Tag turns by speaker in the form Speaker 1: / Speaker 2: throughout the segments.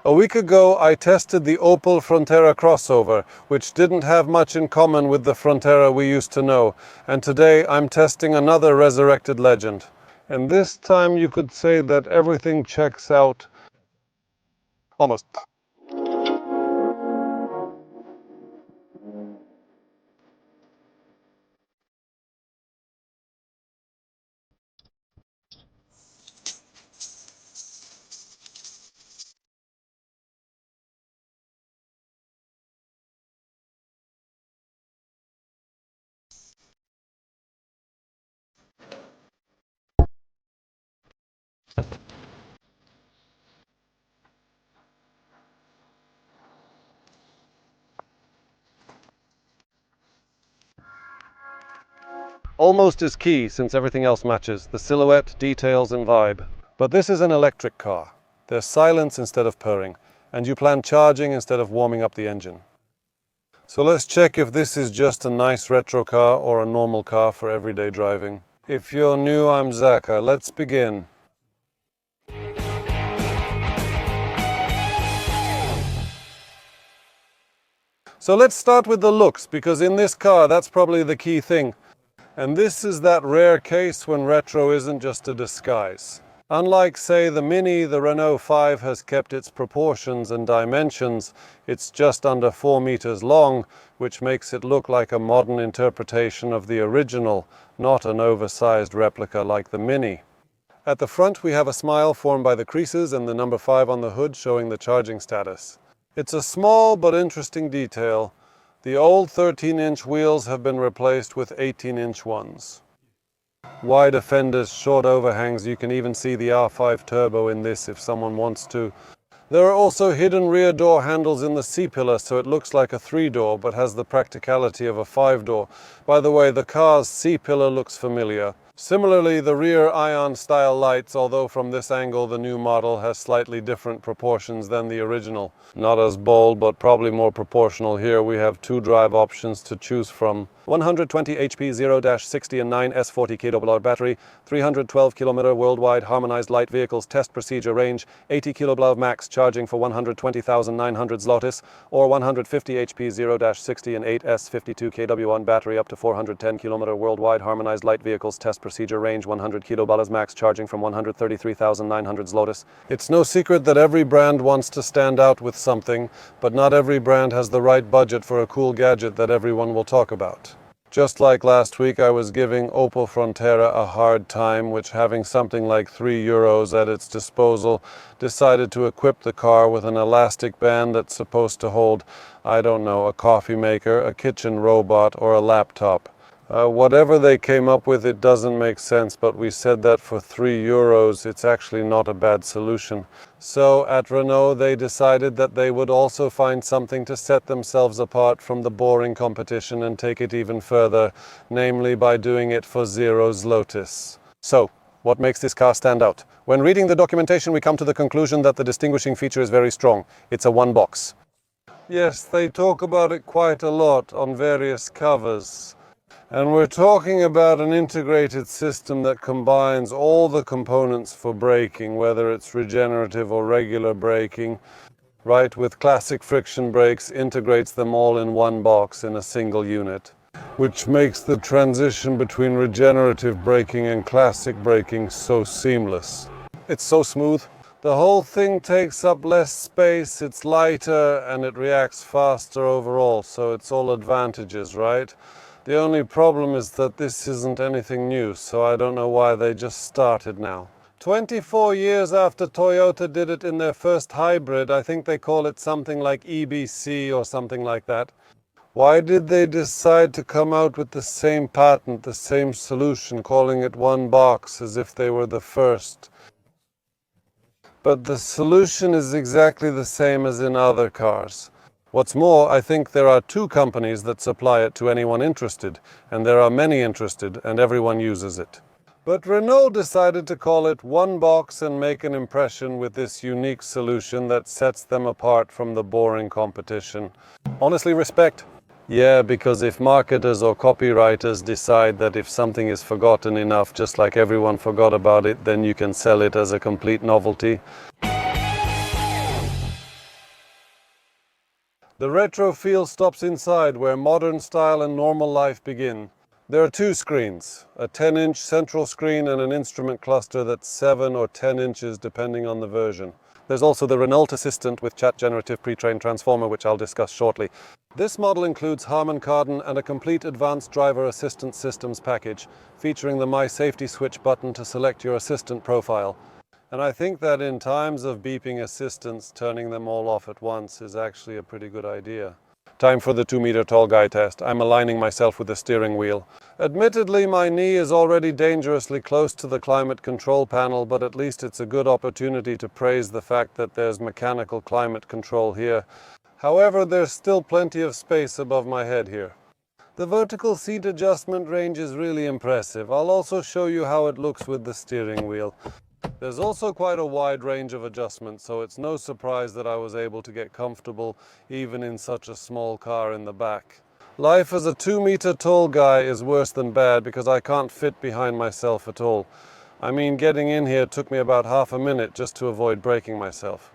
Speaker 1: A week ago, I tested the Opel Frontera crossover, which didn't have much in common with the Frontera we used to know, and today I'm testing another resurrected legend. And this time you could say that everything checks out almost. Almost is key since everything else matches, the silhouette, details and vibe. But this is an electric car. There's silence instead of purring, and you plan charging instead of warming up the engine. So let's check if this is just a nice retro car or a normal car for everyday driving. If you're new, I'm Zaka. Let's begin. So let's start with the looks, because in this car, that's probably the key thing. And this is that rare case when retro isn't just a disguise. Unlike, say, the Mini, the Renault 5 has kept its proportions and dimensions. It's just under 4 meters long, which makes it look like a modern interpretation of the original, not an oversized replica like the Mini. At the front, we have a smile formed by the creases and the number 5 on the hood showing the charging status. It's a small but interesting detail. The old 13-inch wheels have been replaced with 18-inch ones. Wide fenders, short overhangs, you can even see the R5 turbo in this if someone wants to. There are also hidden rear door handles in the C-pillar, so it looks like a 3-door but has the practicality of a 5-door. By the way, the car's C-pillar looks familiar. Similarly, the rear Ion-style lights, although from this angle the new model has slightly different proportions than the original. Not as bold, but probably more proportional. Here we have 2 drive options to choose from. 120 HP 0-60 and 9S40 kWh battery, 312 km worldwide harmonized light vehicles test procedure range, 80 kWh max charging for 120,900 zlotys, or 150 HP 0-60 and 8S52 kW battery up to 410 km worldwide harmonized light vehicles test procedure range, 100 kWh max charging from 133,900 zlotys. It's no secret that every brand wants to stand out with something, but not every brand has the right budget for a cool gadget that everyone will talk about. Just like last week, I was giving Opel Frontera a hard time, which, having something like €3 at its disposal, decided to equip the car with an elastic band that's supposed to hold, I don't know, a coffee maker, a kitchen robot, or a laptop. Whatever they came up with, it doesn't make sense, but we said that for €3, it's actually not a bad solution. So at Renault, they decided that they would also find something to set themselves apart from the boring competition and take it even further, namely by doing it for 0 zlotys. So, what makes this car stand out? When reading the documentation, we come to the conclusion that the distinguishing feature is very strong. It's a one box. Yes, they talk about it quite a lot on various covers. And we're talking about an integrated system that combines all the components for braking, whether it's regenerative or regular braking, right, with classic friction brakes, integrates them all in one box in a single unit, which makes the transition between regenerative braking and classic braking so seamless. It's so smooth. The whole thing takes up less space, it's lighter, and it reacts faster overall, so it's all advantages, right? The only problem is that this isn't anything new, so I don't know why they just started now. 24 years after Toyota did it in their first hybrid, I think they call it something like EBC or something like that. Why did they decide to come out with the same patent, the same solution, calling it one box as if they were the first? But the solution is exactly the same as in other cars. What's more, I think there are 2 companies that supply it to anyone interested, and there are many interested, and everyone uses it. But Renault decided to call it one box and make an impression with this unique solution that sets them apart from the boring competition. Honestly, respect. Yeah, because if marketers or copywriters decide that if something is forgotten enough, just like everyone forgot about it, then you can sell it as a complete novelty. The retro feel stops inside, where modern style and normal life begin. There are two screens, a 10-inch central screen and an instrument cluster that's 7 or 10 inches depending on the version. There's also the Renault Assistant with chat generative pre-trained transformer, which I'll discuss shortly. This model includes Harman Kardon and a complete advanced driver assistance systems package, featuring the My Safety Switch button to select your assistant profile. And I think that in times of beeping assistants, turning them all off at once is actually a pretty good idea. Time for the 2-meter tall guy test. I'm aligning myself with the steering wheel. Admittedly, my knee is already dangerously close to the climate control panel, but at least it's a good opportunity to praise the fact that there's mechanical climate control here. However, there's still plenty of space above my head here. The vertical seat adjustment range is really impressive. I'll also show you how it looks with the steering wheel. There's also quite a wide range of adjustments, so it's no surprise that I was able to get comfortable even in such a small car in the back. Life as a 2-meter tall guy is worse than bad because I can't fit behind myself at all. I mean, getting in here took me about half a minute just to avoid breaking myself.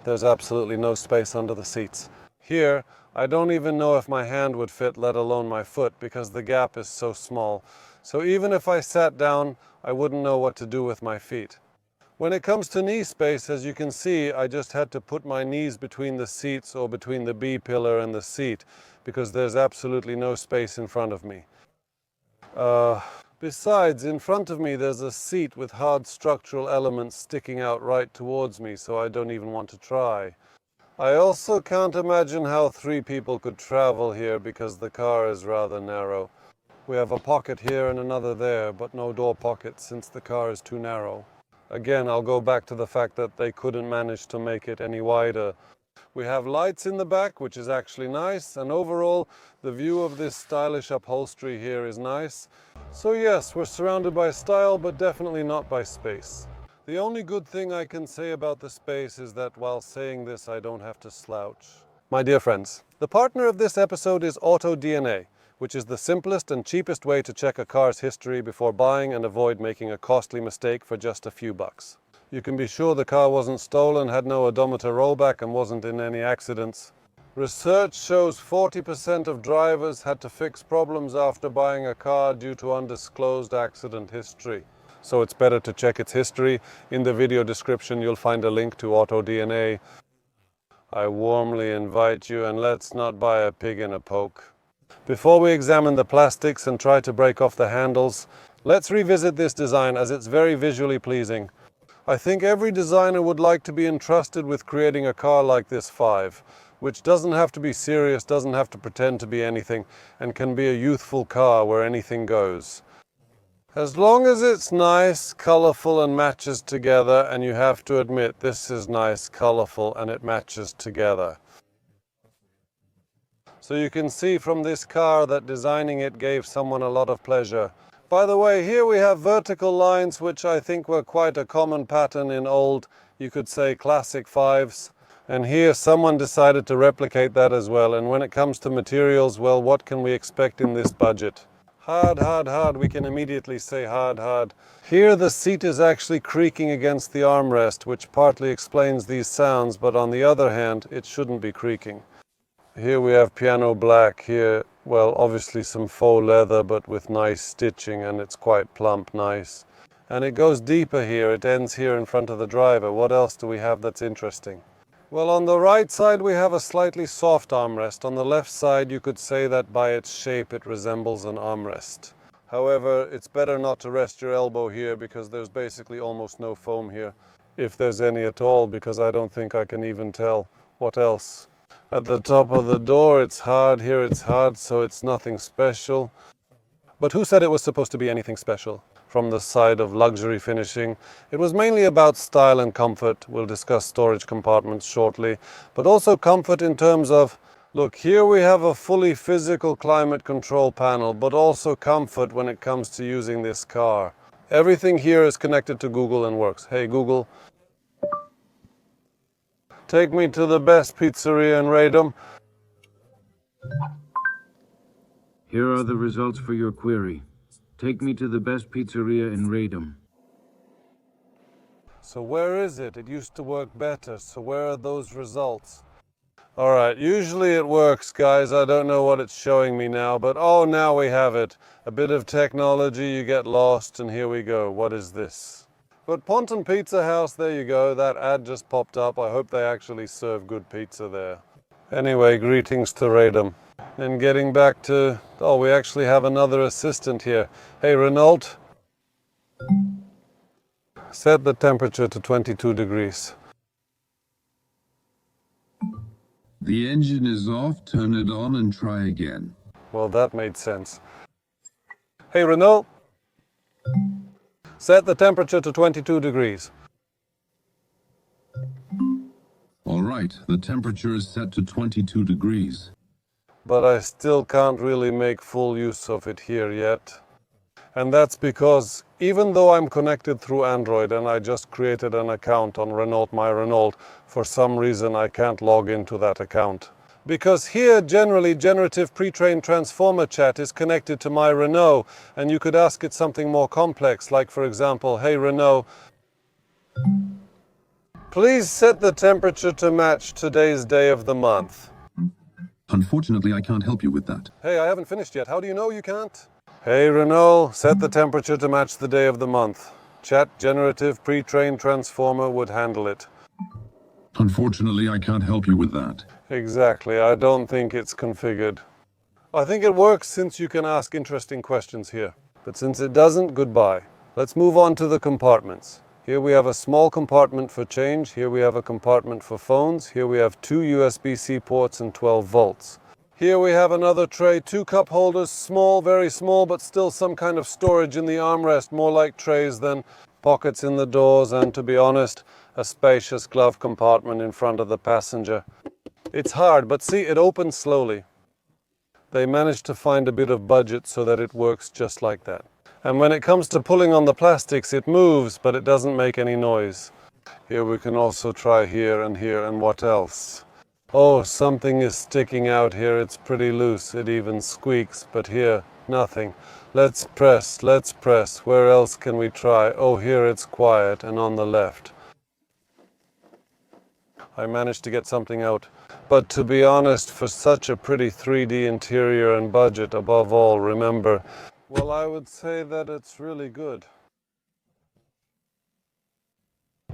Speaker 1: There's absolutely no space under the seats. Here, I don't even know if my hand would fit, let alone my foot, because the gap is so small. So even if I sat down, I wouldn't know what to do with my feet. When it comes to knee space, as you can see, I just had to put my knees between the seats or between the B-pillar and the seat, because there's absolutely no space in front of me. Besides, in front of me there's a seat with hard structural elements sticking out right towards me, so I don't even want to try. I also can't imagine how 3 people could travel here because the car is rather narrow. We have a pocket here and another there, but no door pockets since the car is too narrow. Again, I'll go back to the fact that they couldn't manage to make it any wider. We have lights in the back, which is actually nice, and overall, the view of this stylish upholstery here is nice. So yes, we're surrounded by style, but definitely not by space. The only good thing I can say about the space is that while saying this, I don't have to slouch. My dear friends, the partner of this episode is AutoDNA, which is the simplest and cheapest way to check a car's history before buying and avoid making a costly mistake for just a few bucks. You can be sure the car wasn't stolen, had no odometer rollback, and wasn't in any accidents. Research shows 40% of drivers had to fix problems after buying a car due to undisclosed accident history. So it's better to check its history. In the video description you'll find a link to AutoDNA. I warmly invite you, and let's not buy a pig in a poke. Before we examine the plastics and try to break off the handles, let's revisit this design as it's very visually pleasing. I think every designer would like to be entrusted with creating a car like this 5, which doesn't have to be serious, doesn't have to pretend to be anything, and can be a youthful car where anything goes. As long as it's nice, colorful, and matches together, and you have to admit this is nice, colorful, and it matches together. So you can see from this car that designing it gave someone a lot of pleasure. By the way, here we have vertical lines, which I think were quite a common pattern in old, you could say, classic 5s. And here someone decided to replicate that as well. And when it comes to materials, well, what can we expect in this budget? Hard, hard, hard. We can immediately say hard, hard. Here the seat is actually creaking against the armrest, which partly explains these sounds, but on the other hand, it shouldn't be creaking. Here we have piano black. Here, well, obviously some faux leather, but with nice stitching, and it's quite plump, nice. And it goes deeper here. It ends here in front of the driver. What else do we have that's interesting? Well, on the right side we have a slightly soft armrest. On the left side you could say that by its shape it resembles an armrest. However, it's better not to rest your elbow here because there's basically almost no foam here, if there's any at all, because I don't think I can even tell what else. At the top of the door it's hard, here it's hard, so it's nothing special. But who said it was supposed to be anything special? From the side of luxury finishing, it was mainly about style and comfort. We'll discuss storage compartments shortly, but also comfort in terms of, look, here we have a fully physical climate control panel, but also comfort when it comes to using this car. Everything here is connected to Google and works. Hey Google, take me to the best pizzeria in Radom.
Speaker 2: Here are the results for your query. Take me to the best pizzeria in Radom.
Speaker 1: So where is it? It used to work better, so where are those results? Alright, usually it works, guys. I don't know what it's showing me now, but oh, now we have it. A bit of technology, you get lost, and here we go. What is this? But Ponton Pizza House, there you go. That ad just popped up. I hope they actually serve good pizza there. Anyway, greetings to Radom. And getting back to... Oh, we actually have another assistant here. Hey, Renault. Set the temperature to 22 degrees.
Speaker 3: The engine is off, turn it on and try again.
Speaker 1: Well, that made sense. Hey, Renault. Set the temperature to 22 degrees.
Speaker 3: All right, the temperature is set to 22 degrees.
Speaker 1: But I still can't really make full use of it here yet. And that's because even though I'm connected through Android and I just created an account on Renault My Renault, for some reason I can't log into that account. Because here generally generative pre-trained transformer chat is connected to My Renault, and you could ask it something more complex, like for example, hey Renault, please set the temperature to match today's day of the month.
Speaker 3: Unfortunately, I can't help you with that.
Speaker 1: Hey, I haven't finished yet. How do you know you can't? Hey Renault, set the temperature to match the day of the month. Chat generative pre-trained transformer would handle it.
Speaker 3: Unfortunately, I can't help you with that.
Speaker 1: Exactly, I don't think it's configured. I think it works since you can ask interesting questions here. But since it doesn't, goodbye. Let's move on to the compartments. Here we have a small compartment for change, here we have a compartment for phones, here we have 2 USB-C ports and 12 volts. Here we have another tray, 2 cup holders, small, very small, but still some kind of storage in the armrest, more like trays than pockets in the doors, and to be honest, a spacious glove compartment in front of the passenger. It's hard, but see, it opens slowly. They managed to find a bit of budget so that it works just like that. And when it comes to pulling on the plastics, it moves, but it doesn't make any noise. Here we can also try here, and what else? Oh, something is sticking out here. It's pretty loose. It even squeaks, but here, nothing. Let's press. Where else can we try? Oh, here it's quiet, and on the left. I managed to get something out. But to be honest, for such a pretty 3D interior and budget, above all, remember, well, I would say that it's really good.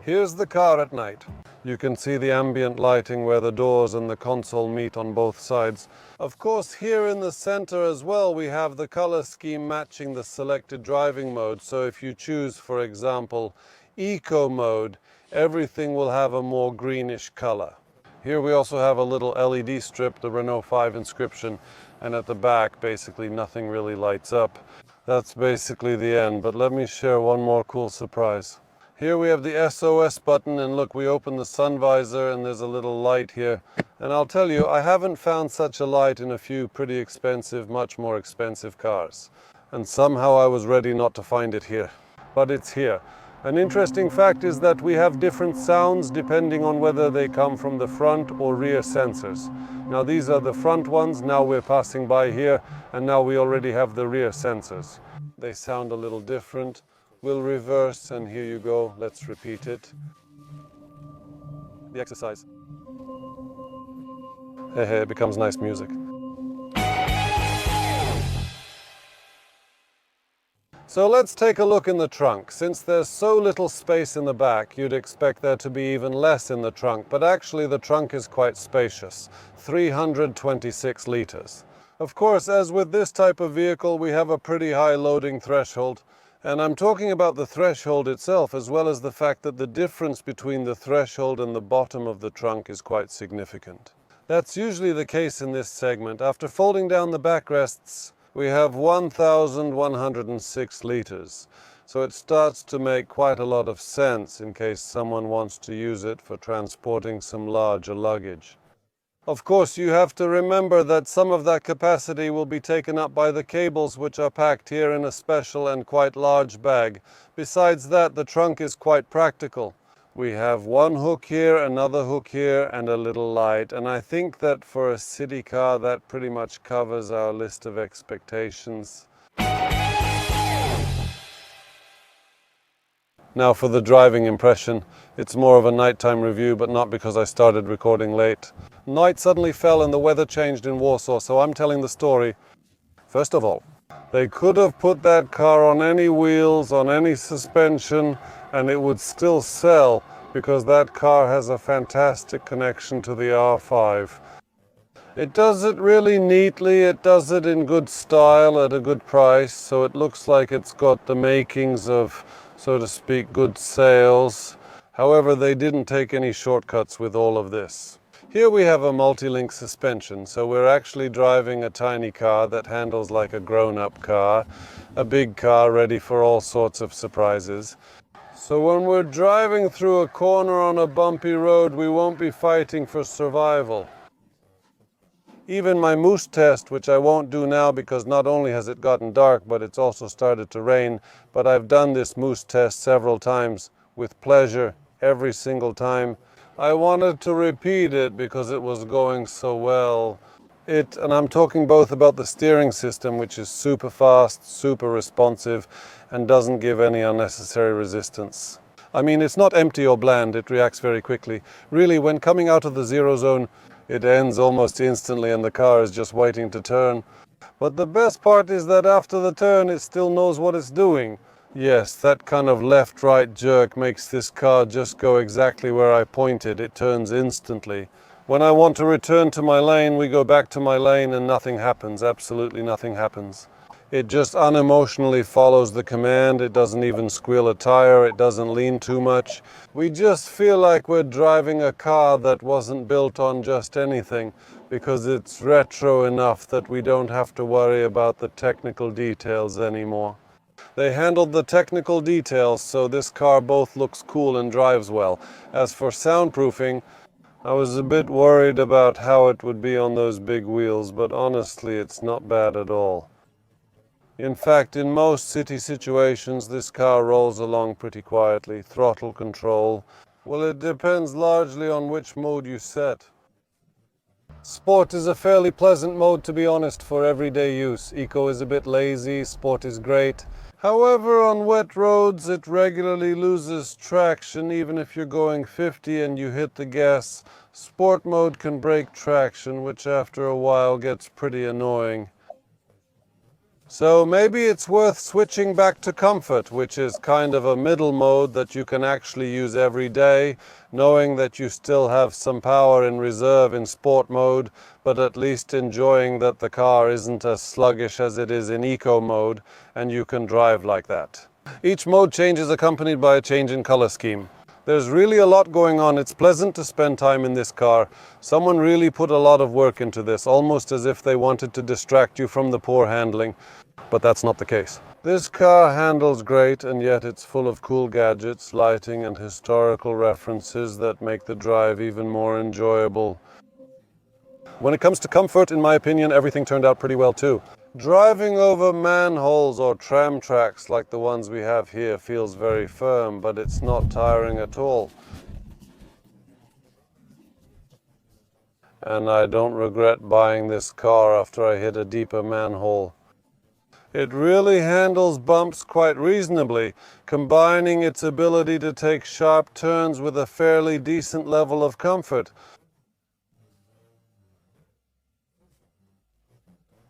Speaker 1: Here's the car at night. You can see the ambient lighting where the doors and the console meet on both sides. Of course, here in the center as well, we have the color scheme matching the selected driving mode. So if you choose, for example, Eco mode, everything will have a more greenish color. Here we also have a little LED strip, the Renault 5 inscription, and at the back, basically nothing really lights up. That's basically the end, but let me share one more cool surprise. Here we have the SOS button, and look, we open the sun visor and there's a little light here. And I'll tell you, I haven't found such a light in a few pretty expensive, much more expensive cars. And somehow I was ready not to find it here. But it's here. An interesting fact is that we have different sounds depending on whether they come from the front or rear sensors. Now these are the front ones, now we're passing by here, and now we already have the rear sensors. They sound a little different. We'll reverse, and here you go. Let's repeat it. The exercise. Hey, it becomes nice music. So let's take a look in the trunk. Since there's so little space in the back, you'd expect there to be even less in the trunk, but actually the trunk is quite spacious, 326 liters. Of course, as with this type of vehicle, we have a pretty high loading threshold. And I'm talking about the threshold itself, as well as the fact that the difference between the threshold and the bottom of the trunk is quite significant. That's usually the case in this segment. After folding down the backrests, we have 1,106 liters. So it starts to make quite a lot of sense in case someone wants to use it for transporting some larger luggage. Of course, you have to remember that some of that capacity will be taken up by the cables, which are packed here in a special and quite large bag. Besides that, the trunk is quite practical. We have one hook here, another hook here, and a little light. And I think that for a city car, that pretty much covers our list of expectations. Now for the driving impression. It's more of a nighttime review, but not because I started recording late. Night suddenly fell and the weather changed in Warsaw, so I'm telling the story. First of all, they could have put that car on any wheels, on any suspension, and it would still sell, because that car has a fantastic connection to the R5. It does it really neatly, it does it in good style at a good price, so it looks like it's got the makings of, so to speak, good sales. However, they didn't take any shortcuts with all of this. Here we have a multi-link suspension, so we're actually driving a tiny car that handles like a grown-up car, a big car ready for all sorts of surprises. So when we're driving through a corner on a bumpy road, we won't be fighting for survival. Even my moose test, which I won't do now because not only has it gotten dark, but it's also started to rain, but I've done this moose test several times with pleasure every single time. I wanted to repeat it because it was going so well. And I'm talking both about the steering system, which is super fast, super responsive, and doesn't give any unnecessary resistance. I mean, it's not empty or bland, it reacts very quickly. Really, when coming out of the zero zone, it ends almost instantly and the car is just waiting to turn. But the best part is that after the turn, it still knows what it's doing. Yes, that kind of left-right jerk makes this car just go exactly where I pointed. It turns instantly. When I want to return to my lane, we go back to my lane and nothing happens. Absolutely nothing happens. It just unemotionally follows the command. It doesn't even squeal a tire. It doesn't lean too much. We just feel like we're driving a car that wasn't built on just anything, because it's retro enough that we don't have to worry about the technical details anymore. They handled the technical details, so this car both looks cool and drives well. As for soundproofing, I was a bit worried about how it would be on those big wheels, but honestly, it's not bad at all. In fact, in most city situations, this car rolls along pretty quietly. Throttle control, well, it depends largely on which mode you set. Sport is a fairly pleasant mode, to be honest, for everyday use. Eco is a bit lazy, sport is great. However, on wet roads, it regularly loses traction. Even if you're going 50 and you hit the gas, sport mode can break traction, which after a while gets pretty annoying. So maybe it's worth switching back to comfort, which is kind of a middle mode that you can actually use every day, knowing that you still have some power in reserve in sport mode, but at least enjoying that the car isn't as sluggish as it is in eco mode, and you can drive like that. Each mode change is accompanied by a change in color scheme. There's really a lot going on. It's pleasant to spend time in this car. Someone really put a lot of work into this, almost as if they wanted to distract you from the poor handling. But that's not the case. This car handles great, and yet it's full of cool gadgets, lighting, and historical references that make the drive even more enjoyable. When it comes to comfort, in my opinion, everything turned out pretty well too. Driving over manholes or tram tracks like the ones we have here feels very firm, but it's not tiring at all. And I don't regret buying this car after I hit a deeper manhole. It really handles bumps quite reasonably, combining its ability to take sharp turns with a fairly decent level of comfort.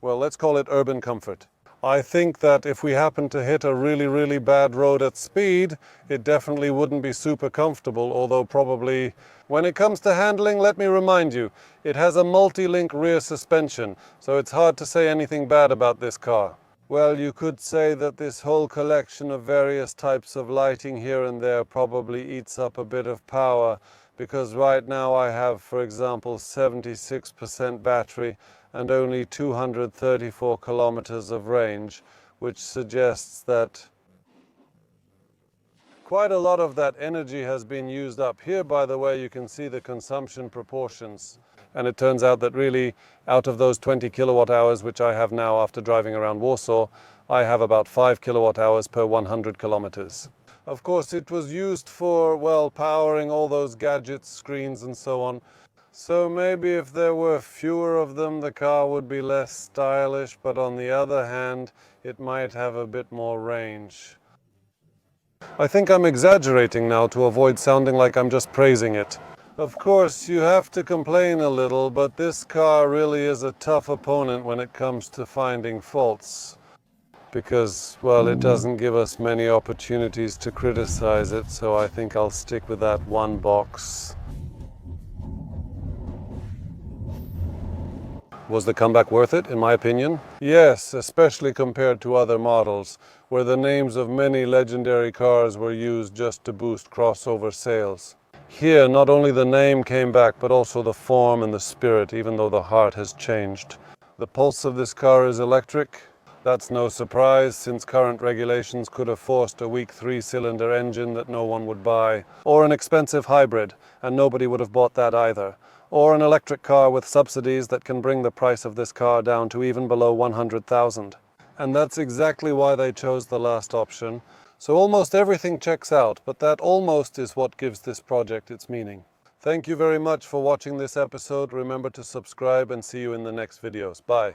Speaker 1: Well, let's call it urban comfort. I think that if we happen to hit a really bad road at speed, it definitely wouldn't be super comfortable, although probably... When it comes to handling, let me remind you, it has a multi-link rear suspension, so it's hard to say anything bad about this car. Well, you could say that this whole collection of various types of lighting here and there probably eats up a bit of power, because right now I have, for example, 76% battery and only 234 kilometers of range, which suggests that quite a lot of that energy has been used up. Here, by the way, you can see the consumption proportions. And it turns out that really, out of those 20 kilowatt hours, which I have now after driving around Warsaw, I have about 5 kilowatt hours per 100 kilometers. Of course, it was used for, well, powering all those gadgets, screens, and so on. So maybe if there were fewer of them, the car would be less stylish, but on the other hand, it might have a bit more range. I think I'm exaggerating now to avoid sounding like I'm just praising it. Of course, you have to complain a little, but this car really is a tough opponent when it comes to finding faults. Because, well, it doesn't give us many opportunities to criticize it, so I think I'll stick with that one box. Was the comeback worth it, in my opinion? Yes, especially compared to other models, where the names of many legendary cars were used just to boost crossover sales. Here, not only the name came back, but also the form and the spirit, even though the heart has changed. The pulse of this car is electric. That's no surprise, since current regulations could have forced a weak 3-cylinder engine that no one would buy, or an expensive hybrid, and nobody would have bought that either, or an electric car with subsidies that can bring the price of this car down to even below 100,000. And that's exactly why they chose the last option. So almost everything checks out, but that almost is what gives this project its meaning. Thank you very much for watching this episode. Remember to subscribe and see you in the next videos. Bye.